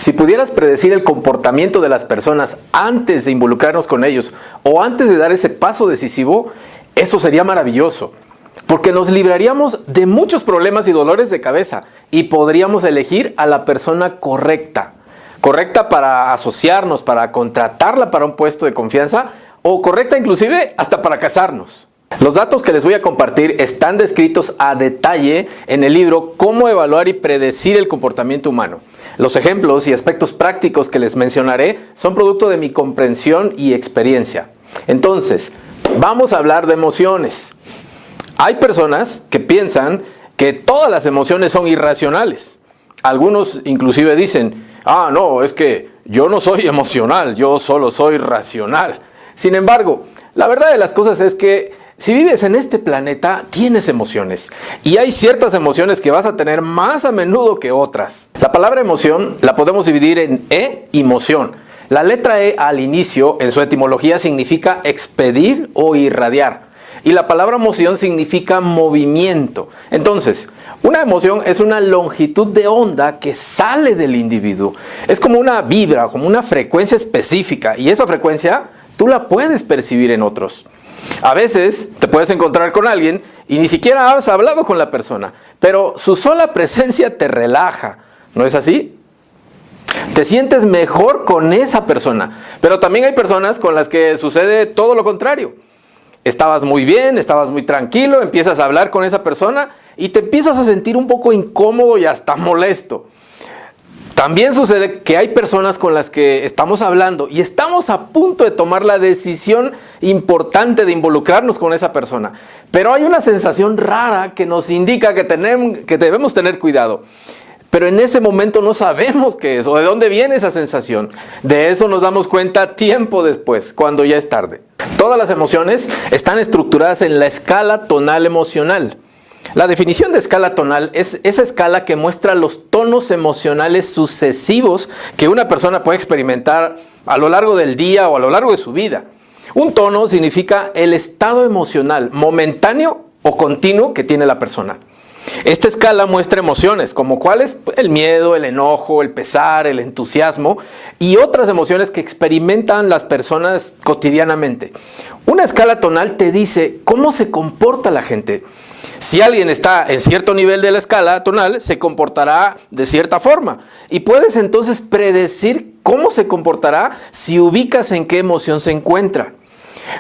Si pudieras predecir el comportamiento de las personas antes de involucrarnos con ellos o antes de dar ese paso decisivo, eso sería maravilloso, porque nos libraríamos de muchos problemas y dolores de cabeza y podríamos elegir a la persona correcta. Correcta para asociarnos, para contratarla para un puesto de confianza o correcta inclusive hasta para casarnos. Los datos que les voy a compartir están descritos a detalle en el libro Cómo evaluar y predecir el comportamiento humano. Los ejemplos y aspectos prácticos que les mencionaré son producto de mi comprensión y experiencia. Entonces, vamos a hablar de emociones. Hay personas que piensan que todas las emociones son irracionales. Algunos inclusive dicen, no, es que yo no soy emocional, yo solo soy racional. Sin embargo, la verdad de las cosas es que si vives en este planeta, tienes emociones. Y hay ciertas emociones que vas a tener más a menudo que otras. La palabra emoción la podemos dividir en y moción. La letra E al inicio, en su etimología, significa expedir o irradiar. Y la palabra moción significa movimiento. Entonces, una emoción es una longitud de onda que sale del individuo. Es como una vibra, como una frecuencia específica. Y esa frecuencia tú la puedes percibir en otros. A veces te puedes encontrar con alguien y ni siquiera has hablado con la persona, pero su sola presencia te relaja. ¿No es así? Te sientes mejor con esa persona, pero también hay personas con las que sucede todo lo contrario. Estabas muy bien, estabas muy tranquilo, empiezas a hablar con esa persona y te empiezas a sentir un poco incómodo y hasta molesto. También sucede que hay personas con las que estamos hablando y estamos a punto de tomar la decisión importante de involucrarnos con esa persona. Pero hay una sensación rara que nos indica que debemos tener cuidado. Pero en ese momento no sabemos qué es o de dónde viene esa sensación. De eso nos damos cuenta tiempo después, cuando ya es tarde. Todas las emociones están estructuradas en la escala tonal emocional. La definición de escala tonal es esa escala que muestra los tonos emocionales sucesivos que una persona puede experimentar a lo largo del día o a lo largo de su vida. Un tono significa el estado emocional momentáneo o continuo que tiene la persona. Esta escala muestra emociones como cuáles: el miedo, el enojo, el pesar, el entusiasmo y otras emociones que experimentan las personas cotidianamente. Una escala tonal te dice cómo se comporta la gente. Si alguien está en cierto nivel de la escala tonal, se comportará de cierta forma. Y puedes entonces predecir cómo se comportará si ubicas en qué emoción se encuentra.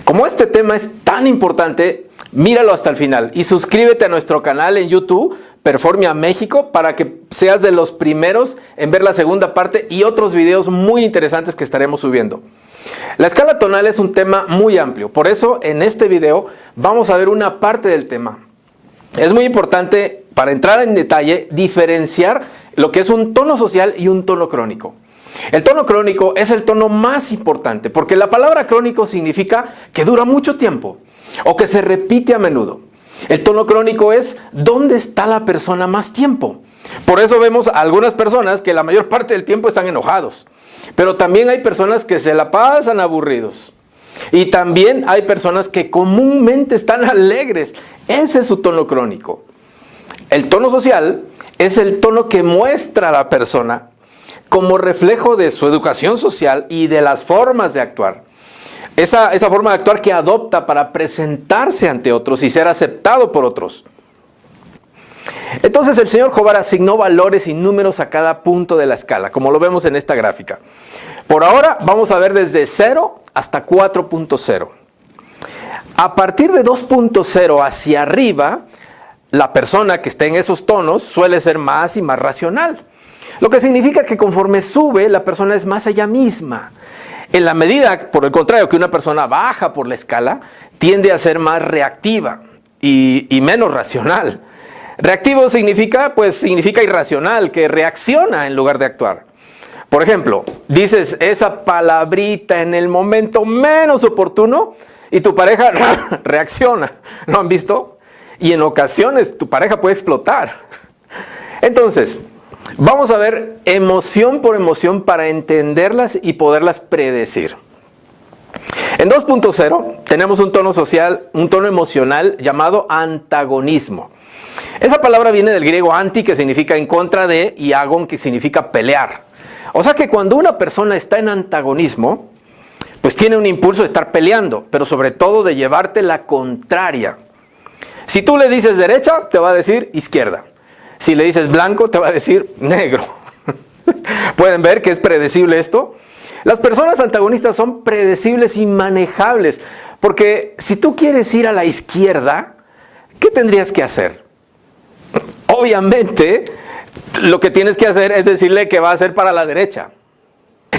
Como este tema es tan importante, míralo hasta el final y suscríbete a nuestro canal en YouTube, Performia México, para que seas de los primeros en ver la segunda parte y otros videos muy interesantes que estaremos subiendo. La escala tonal es un tema muy amplio, por eso en este video vamos a ver una parte del tema. Es muy importante, para entrar en detalle, diferenciar lo que es un tono social y un tono crónico. El tono crónico es el tono más importante porque la palabra crónico significa que dura mucho tiempo o que se repite a menudo. El tono crónico es dónde está la persona más tiempo. Por eso vemos a algunas personas que la mayor parte del tiempo están enojados, pero también hay personas que se la pasan aburridos. Y también hay personas que comúnmente están alegres. Ese es su tono crónico. El tono social es el tono que muestra a la persona como reflejo de su educación social y de las formas de actuar. Esa forma de actuar que adopta para presentarse ante otros y ser aceptado por otros. Entonces el señor Jobar asignó valores y números a cada punto de la escala, como lo vemos en esta gráfica. Por ahora vamos a ver desde 0 hasta 4.0. A partir de 2.0 hacia arriba, la persona que esté en esos tonos suele ser más y más racional. Lo que significa que conforme sube, la persona es más ella misma. En la medida, por el contrario, que una persona baja por la escala, tiende a ser más reactiva y menos racional. Reactivo significa irracional, que reacciona en lugar de actuar. Por ejemplo, dices esa palabrita en el momento menos oportuno y tu pareja reacciona. ¿Lo han visto? Y en ocasiones tu pareja puede explotar. Entonces, vamos a ver emoción por emoción para entenderlas y poderlas predecir. En 2.0 tenemos un tono social, un tono emocional llamado antagonismo. Esa palabra viene del griego anti, que significa en contra de, y agon, que significa pelear. O sea que cuando una persona está en antagonismo, pues tiene un impulso de estar peleando, pero sobre todo de llevarte la contraria. Si tú le dices derecha, te va a decir izquierda. Si le dices blanco, te va a decir negro. ¿Pueden ver que es predecible esto? Las personas antagonistas son predecibles y manejables, porque si tú quieres ir a la izquierda, ¿qué tendrías que hacer? Obviamente, lo que tienes que hacer es decirle que va a ser para la derecha.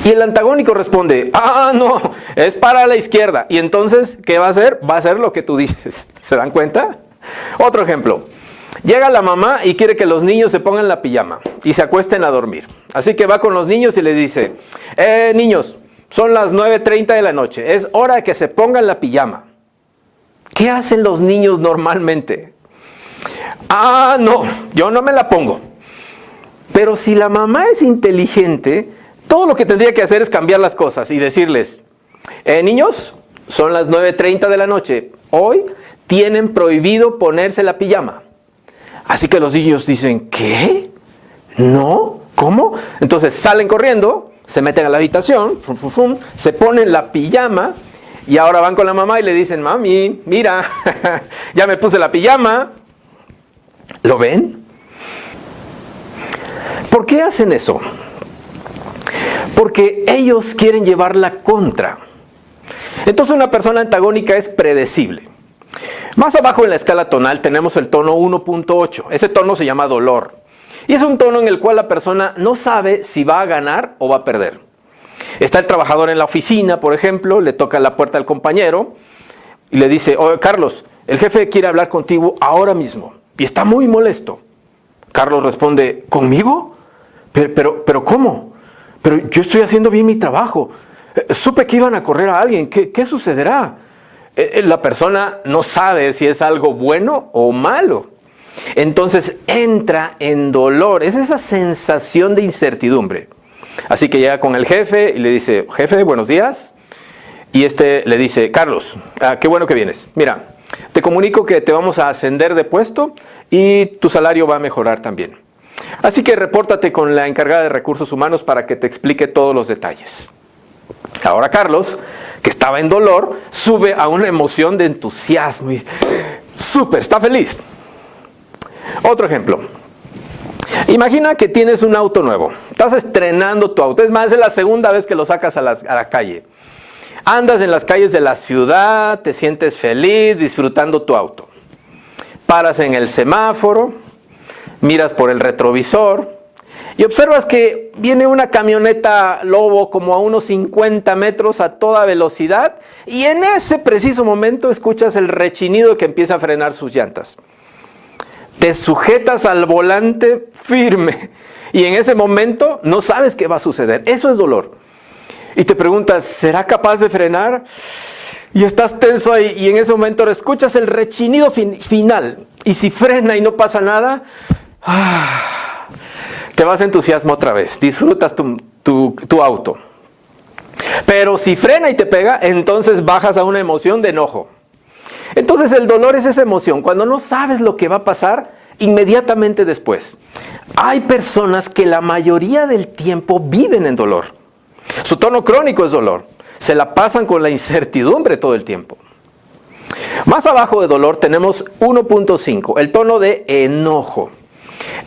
Y el antagónico responde, no, es para la izquierda. Y entonces, ¿qué va a hacer? Va a hacer lo que tú dices. ¿Se dan cuenta? Otro ejemplo. Llega la mamá y quiere que los niños se pongan la pijama y se acuesten a dormir. Así que va con los niños y le dice, niños, son las 9:30 de la noche. Es hora de que se pongan la pijama. ¿Qué hacen los niños normalmente? No, yo no me la pongo. Pero si la mamá es inteligente, todo lo que tendría que hacer es cambiar las cosas y decirles, niños, son las 9:30 de la noche. Hoy tienen prohibido ponerse la pijama. Así que los niños dicen, ¿qué? ¿No? ¿Cómo? Entonces salen corriendo, se meten a la habitación, se ponen la pijama y ahora van con la mamá y le dicen, mami, mira, ya me puse la pijama. ¿Lo ven? ¿Por qué hacen eso? Porque ellos quieren llevar la contra. Entonces una persona antagónica es predecible. Más abajo en la escala tonal tenemos el tono 1.8. Ese tono se llama dolor. Y es un tono en el cual la persona no sabe si va a ganar o va a perder. Está el trabajador en la oficina, por ejemplo, le toca la puerta al compañero y le dice, Carlos, el jefe quiere hablar contigo ahora mismo y está muy molesto. Carlos responde, ¿conmigo? Pero ¿cómo? Pero yo estoy haciendo bien mi trabajo. Supe que iban a correr a alguien. ¿Qué sucederá? La persona no sabe si es algo bueno o malo. Entonces entra en dolor. Es esa sensación de incertidumbre. Así que llega con el jefe y le dice, jefe, buenos días. Y le dice, Carlos, qué bueno que vienes. Mira, te comunico que te vamos a ascender de puesto y tu salario va a mejorar también. Así que repórtate con la encargada de recursos humanos para que te explique todos los detalles. Ahora Carlos, que estaba en dolor, sube a una emoción de entusiasmo y súper, está feliz. Otro ejemplo. Imagina que tienes un auto nuevo. Estás estrenando tu auto. Es más, es la segunda vez que lo sacas a la calle. Andas en las calles de la ciudad, te sientes feliz disfrutando tu auto. Paras en el semáforo, miras por el retrovisor y observas que viene una camioneta Lobo como a unos 50 metros a toda velocidad y en ese preciso momento escuchas el rechinido que empieza a frenar sus llantas. Te sujetas al volante firme y en ese momento no sabes qué va a suceder. Eso es dolor. Y te preguntas, ¿será capaz de frenar? Y estás tenso ahí y en ese momento escuchas el rechinido final. Y si frena y no pasa nada, te vas a entusiasmo otra vez. Disfrutas tu auto. Pero si frena y te pega, entonces bajas a una emoción de enojo. Entonces el dolor es esa emoción. Cuando no sabes lo que va a pasar, inmediatamente después. Hay personas que la mayoría del tiempo viven en dolor. Su tono crónico es dolor. Se la pasan con la incertidumbre todo el tiempo. Más abajo de dolor tenemos 1.5, el tono de enojo.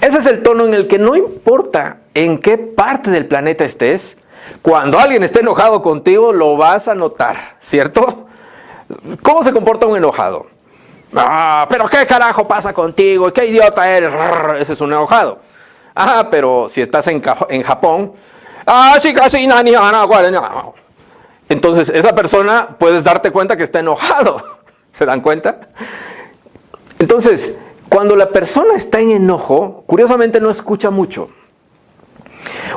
Ese es el tono en el que no importa en qué parte del planeta estés, cuando alguien esté enojado contigo lo vas a notar, ¿cierto? ¿Cómo se comporta un enojado? ¿Pero qué carajo pasa contigo? ¿Qué idiota eres? Ese es un enojado. Pero si estás en Japón, entonces esa persona puedes darte cuenta que está enojado. ¿Se dan cuenta? Entonces, cuando la persona está en enojo, curiosamente no escucha mucho.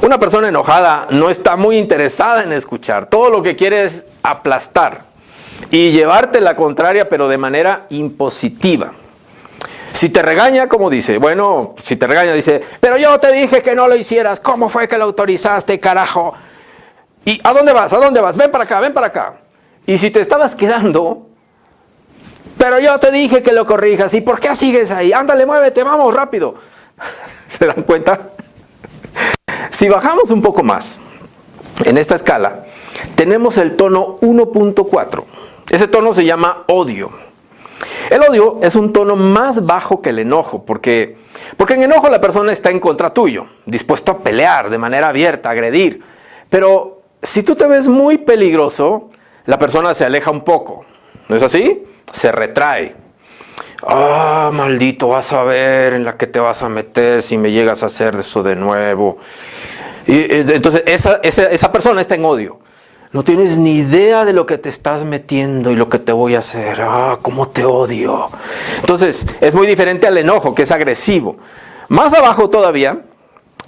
Una persona enojada no está muy interesada en escuchar. Todo lo que quiere es aplastar y llevarte la contraria, pero de manera impositiva. Si te regaña, ¿cómo dice? Bueno, si te regaña, dice, pero yo te dije que no lo hicieras. ¿Cómo fue que lo autorizaste, carajo? ¿Y a dónde vas? ¿A dónde vas? Ven para acá, ven para acá. Y si te estabas quedando, pero yo te dije que lo corrijas. ¿Y por qué sigues ahí? Ándale, muévete, vamos, rápido. ¿Se dan cuenta? Si bajamos un poco más en esta escala, tenemos el tono 1.4. Ese tono se llama odio. El odio es un tono más bajo que el enojo, porque en enojo la persona está en contra tuyo, dispuesto a pelear de manera abierta, a agredir. Pero si tú te ves muy peligroso, la persona se aleja un poco. ¿No es así? Se retrae. Ah, maldito, vas a ver en la que te vas a meter si me llegas a hacer eso de nuevo. Y entonces esa persona está en odio. No tienes ni idea de lo que te estás metiendo y lo que te voy a hacer. Ah, cómo te odio. Entonces, es muy diferente al enojo, que es agresivo. Más abajo todavía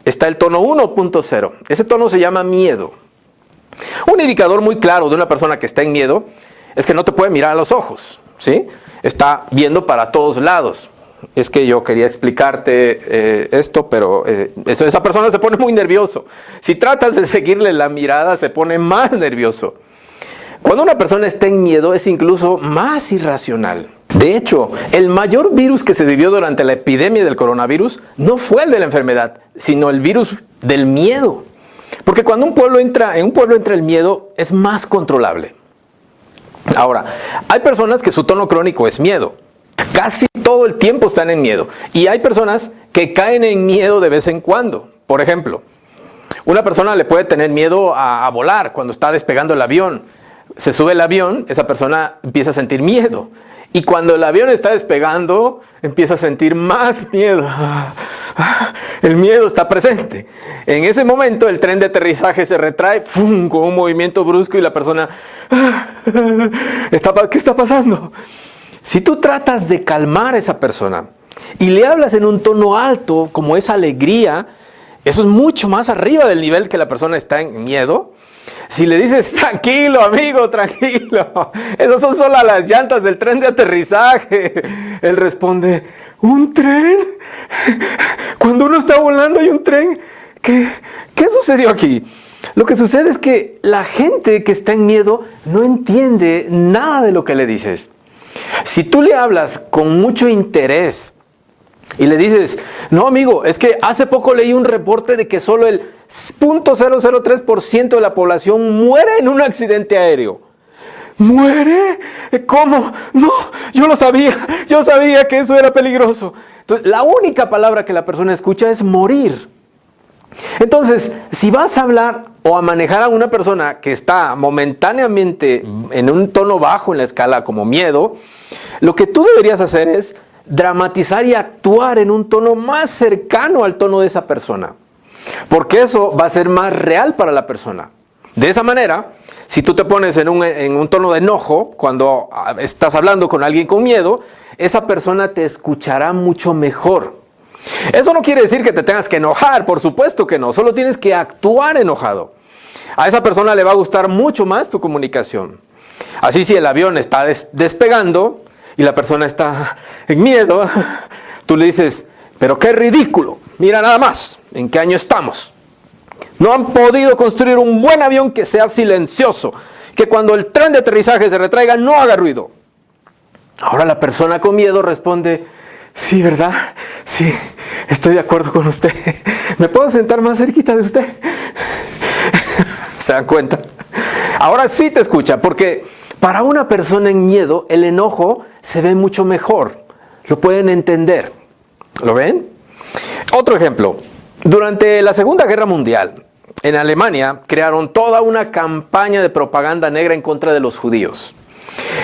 está el tono 1.0. Ese tono se llama miedo. Un indicador muy claro de una persona que está en miedo es que no te puede mirar a los ojos, ¿sí? Está viendo para todos lados. Es que yo quería explicarte esto, pero esa persona se pone muy nervioso. Si tratas de seguirle la mirada, se pone más nervioso. Cuando una persona está en miedo, es incluso más irracional. De hecho, el mayor virus que se vivió durante la epidemia del coronavirus no fue el de la enfermedad, sino el virus del miedo. Porque cuando en un pueblo entra el miedo, es más controlable. Ahora, hay personas que su tono crónico es miedo. Casi todo el tiempo están en miedo. Y hay personas que caen en miedo de vez en cuando. Por ejemplo, una persona le puede tener miedo a volar cuando está despegando el avión. Se sube el avión, esa persona empieza a sentir miedo. Y cuando el avión está despegando, empieza a sentir más miedo. El miedo está presente. En ese momento el tren de aterrizaje se retrae ¡fum!, con un movimiento brusco y la persona ¿qué está pasando? Si tú tratas de calmar a esa persona y le hablas en un tono alto, como esa alegría, eso es mucho más arriba del nivel que la persona está en miedo. Si le dices, tranquilo amigo, tranquilo, esas son solo las llantas del tren de aterrizaje, él responde, ¿un tren? Cuando uno está volando hay un tren. ¿Qué sucedió aquí? Lo que sucede es que la gente que está en miedo no entiende nada de lo que le dices. Si tú le hablas con mucho interés y le dices, no amigo, es que hace poco leí un reporte de que solo el 0.003% de la población muere en un accidente aéreo. ¿Muere? ¿Cómo? No, yo sabía que eso era peligroso. Entonces, la única palabra que la persona escucha es morir. Entonces, si vas a hablar o a manejar a una persona que está momentáneamente en un tono bajo en la escala como miedo, lo que tú deberías hacer es dramatizar y actuar en un tono más cercano al tono de esa persona. Porque eso va a ser más real para la persona. De esa manera, si tú te pones en un tono de enojo, cuando estás hablando con alguien con miedo, esa persona te escuchará mucho mejor. Eso no quiere decir que te tengas que enojar, por supuesto que no, solo tienes que actuar enojado. A esa persona le va a gustar mucho más tu comunicación. Así si el avión está despegando y la persona está en miedo, tú le dices, pero qué ridículo, mira nada más, ¿en qué año estamos? No han podido construir un buen avión que sea silencioso, que cuando el tren de aterrizaje se retraiga no haga ruido. Ahora la persona con miedo responde, sí, ¿verdad? Sí, estoy de acuerdo con usted. ¿Me puedo sentar más cerquita de usted? ¿Se dan cuenta? Ahora sí te escucha, porque para una persona en miedo, el enojo se ve mucho mejor. Lo pueden entender. ¿Lo ven? Otro ejemplo. Durante la Segunda Guerra Mundial, en Alemania, crearon toda una campaña de propaganda negra en contra de los judíos.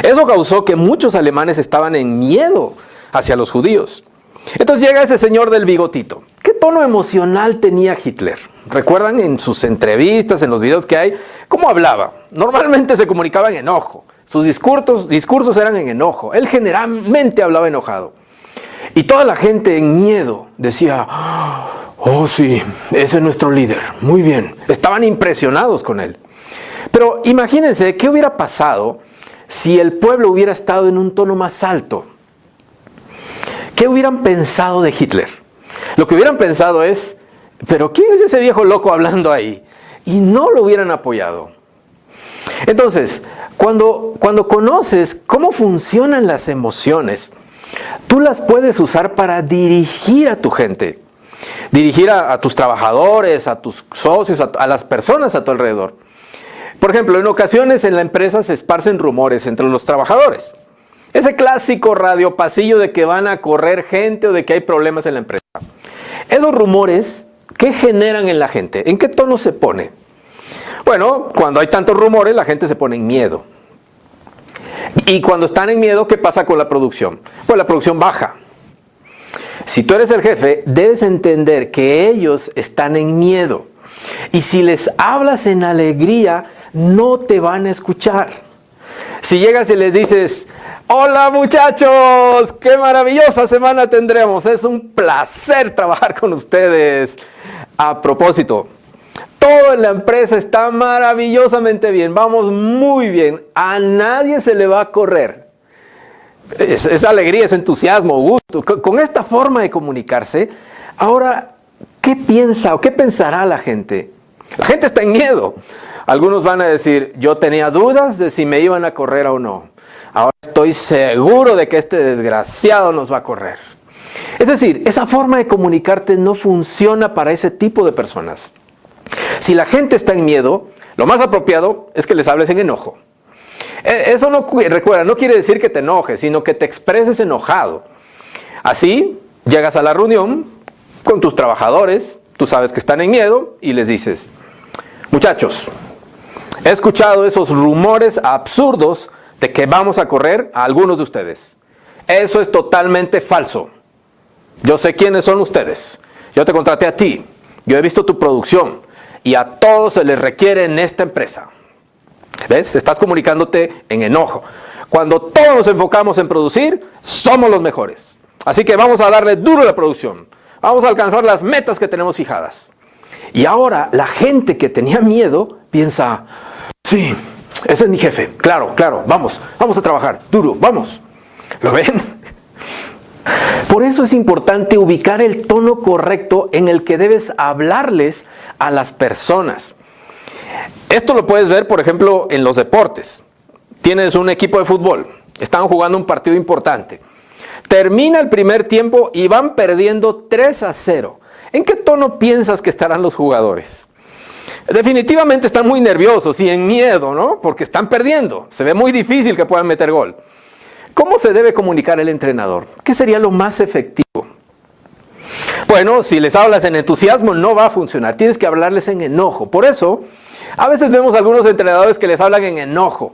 Eso causó que muchos alemanes estaban en miedo hacia los judíos. Entonces llega ese señor del bigotito. ¿Qué tono emocional tenía Hitler? ¿Recuerdan en sus entrevistas, en los videos que hay? ¿Cómo hablaba? Normalmente se comunicaba en enojo. Sus discursos eran en enojo. Él generalmente hablaba enojado. Y toda la gente en miedo decía, oh sí, ese es nuestro líder. Muy bien. Estaban impresionados con él. Pero imagínense qué hubiera pasado si el pueblo hubiera estado en un tono más alto. ¿Qué hubieran pensado de Hitler? Lo que hubieran pensado es, ¿pero quién es ese viejo loco hablando ahí? Y no lo hubieran apoyado. Entonces, cuando conoces cómo funcionan las emociones, tú las puedes usar para dirigir a tu gente. dirigir a tus trabajadores, a tus socios, a las personas a tu alrededor. Por ejemplo, en ocasiones en la empresa se esparcen rumores entre los trabajadores. Ese clásico radio pasillo de que van a correr gente o de que hay problemas en la empresa. Esos rumores, ¿qué generan en la gente? ¿En qué tono se pone? Bueno, cuando hay tantos rumores, la gente se pone en miedo. Y cuando están en miedo, ¿qué pasa con la producción? Pues la producción baja. Si tú eres el jefe, debes entender que ellos están en miedo. Y si les hablas en alegría, no te van a escuchar. Si llegas y les dices, hola muchachos, qué maravillosa semana tendremos, es un placer trabajar con ustedes. A propósito, todo en la empresa está maravillosamente bien, vamos muy bien, a nadie se le va a correr. Es alegría, es entusiasmo, gusto. Con esta forma de comunicarse, ahora, ¿qué piensa o qué pensará la gente? La gente está en miedo. Algunos van a decir, yo tenía dudas de si me iban a correr o no. Ahora estoy seguro de que este desgraciado nos va a correr. Es decir, esa forma de comunicarte no funciona para ese tipo de personas. Si la gente está en miedo, lo más apropiado es que les hables en enojo. Eso recuerda, no quiere decir que te enojes, sino que te expreses enojado. Así, llegas a la reunión con tus trabajadores, tú sabes que están en miedo y les dices, muchachos, he escuchado esos rumores absurdos de que vamos a correr a algunos de ustedes. Eso es totalmente falso. Yo sé quiénes son ustedes. Yo te contraté a ti. Yo he visto tu producción. Y a todos se les requiere en esta empresa. ¿Ves? Estás comunicándote en enojo. Cuando todos nos enfocamos en producir, somos los mejores. Así que vamos a darle duro a la producción. Vamos a alcanzar las metas que tenemos fijadas. Y ahora la gente que tenía miedo piensa, sí, ese es mi jefe. Claro, vamos a trabajar duro, vamos. ¿Lo ven? Por eso es importante ubicar el tono correcto en el que debes hablarles a las personas. Esto lo puedes ver, por ejemplo, en los deportes. Tienes un equipo de fútbol, están jugando un partido importante. Termina el primer tiempo y van perdiendo 3-0. ¿En qué tono piensas que estarán los jugadores? Definitivamente están muy nerviosos y en miedo, ¿no? Porque están perdiendo. Se ve muy difícil que puedan meter gol. ¿Cómo se debe comunicar el entrenador? ¿Qué sería lo más efectivo? Bueno, si les hablas en entusiasmo no va a funcionar. Tienes que hablarles en enojo. Por eso, a veces vemos a algunos entrenadores que les hablan en enojo.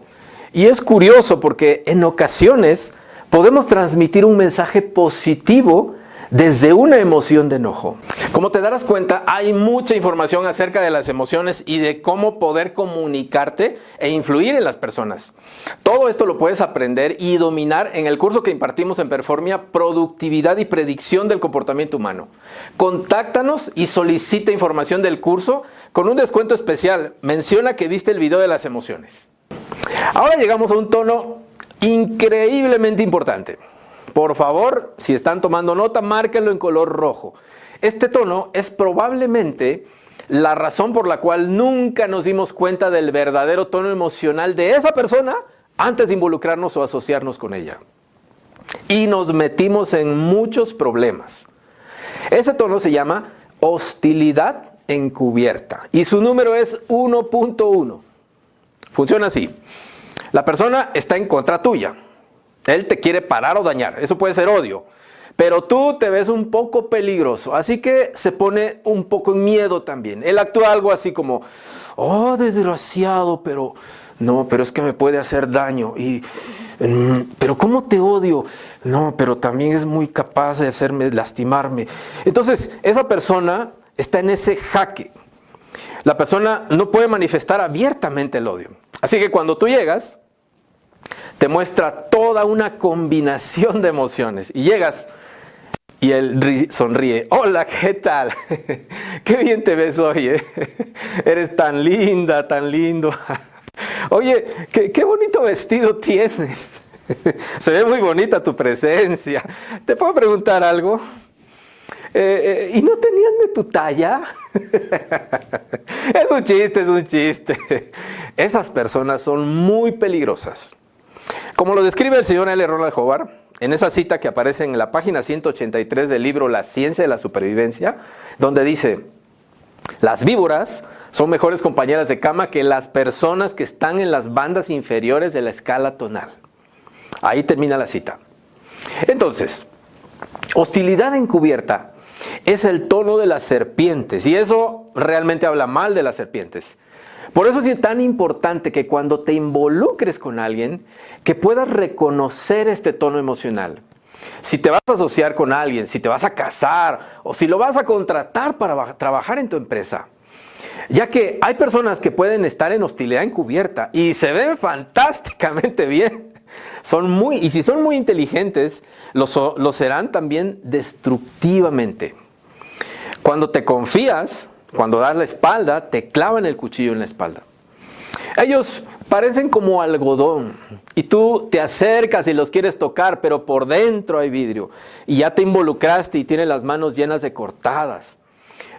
Y es curioso porque en ocasiones podemos transmitir un mensaje positivo desde una emoción de enojo. Como te darás cuenta, hay mucha información acerca de las emociones y de cómo poder comunicarte e influir en las personas. Todo esto lo puedes aprender y dominar en el curso que impartimos en Performia, Productividad y Predicción del Comportamiento Humano. Contáctanos y solicita información del curso con un descuento especial. Menciona que viste el video de las emociones. Ahora llegamos a un tono increíblemente importante. Por favor, si están tomando nota, márquenlo en color rojo. Este tono es probablemente la razón por la cual nunca nos dimos cuenta del verdadero tono emocional de esa persona antes de involucrarnos o asociarnos con ella. Y nos metimos en muchos problemas. Ese tono se llama hostilidad encubierta y su número es 1.1. Funciona así. La persona está en contra tuya. Él te quiere parar o dañar. Eso puede ser odio. Pero tú te ves un poco peligroso. Así que se pone un poco en miedo también. Él actúa algo así como, oh, desgraciado, pero no, pero es que me puede hacer daño. Pero ¿cómo te odio? No, pero también es muy capaz de hacerme lastimarme. Entonces, esa persona está en ese jaque. La persona no puede manifestar abiertamente el odio. Así que cuando tú llegas, te muestra toda una combinación de emociones. Y llegas y él sonríe. Hola, ¿qué tal? Qué bien te ves hoy, ¿eh? Eres tan linda, tan lindo. Oye, qué bonito vestido tienes. Se ve muy bonita tu presencia. ¿Te puedo preguntar algo? ¿Y no tenían de tu talla? Es un chiste, es un chiste. Esas personas son muy peligrosas. Como lo describe el señor L. Ronald Hobart, en esa cita que aparece en la página 183 del libro La ciencia de la supervivencia, donde dice: las víboras son mejores compañeras de cama que las personas que están en las bandas inferiores de la escala tonal. Ahí termina la cita. Entonces, hostilidad encubierta es el tono de las serpientes, y eso realmente habla mal de las serpientes. Por eso es tan importante que cuando te involucres con alguien, que puedas reconocer este tono emocional. Si te vas a asociar con alguien, si te vas a casar o si lo vas a contratar para trabajar en tu empresa. Ya que hay personas que pueden estar en hostilidad encubierta y se ven fantásticamente bien. Y si son muy inteligentes, lo serán también destructivamente. Cuando te confías, cuando das la espalda, te clavan el cuchillo en la espalda. Ellos parecen como algodón y tú te acercas y los quieres tocar, pero por dentro hay vidrio y ya te involucraste y tienes las manos llenas de cortadas.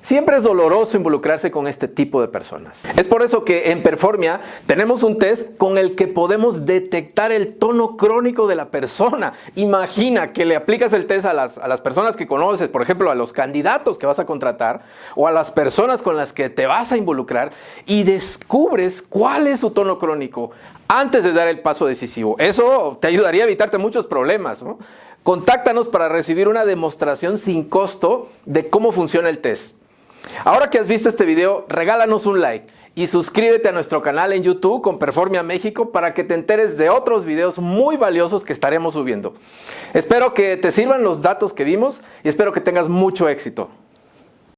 Siempre es doloroso involucrarse con este tipo de personas. Es por eso que en Performia tenemos un test con el que podemos detectar el tono crónico de la persona. Imagina que le aplicas el test a las personas que conoces, por ejemplo, a los candidatos que vas a contratar o a las personas con las que te vas a involucrar, y descubres cuál es su tono crónico antes de dar el paso decisivo. Eso te ayudaría a evitarte muchos problemas, ¿no? Contáctanos para recibir una demostración sin costo de cómo funciona el test. Ahora que has visto este video, regálanos un like y suscríbete a nuestro canal en YouTube con Performia México para que te enteres de otros videos muy valiosos que estaremos subiendo. Espero que te sirvan los datos que vimos y espero que tengas mucho éxito.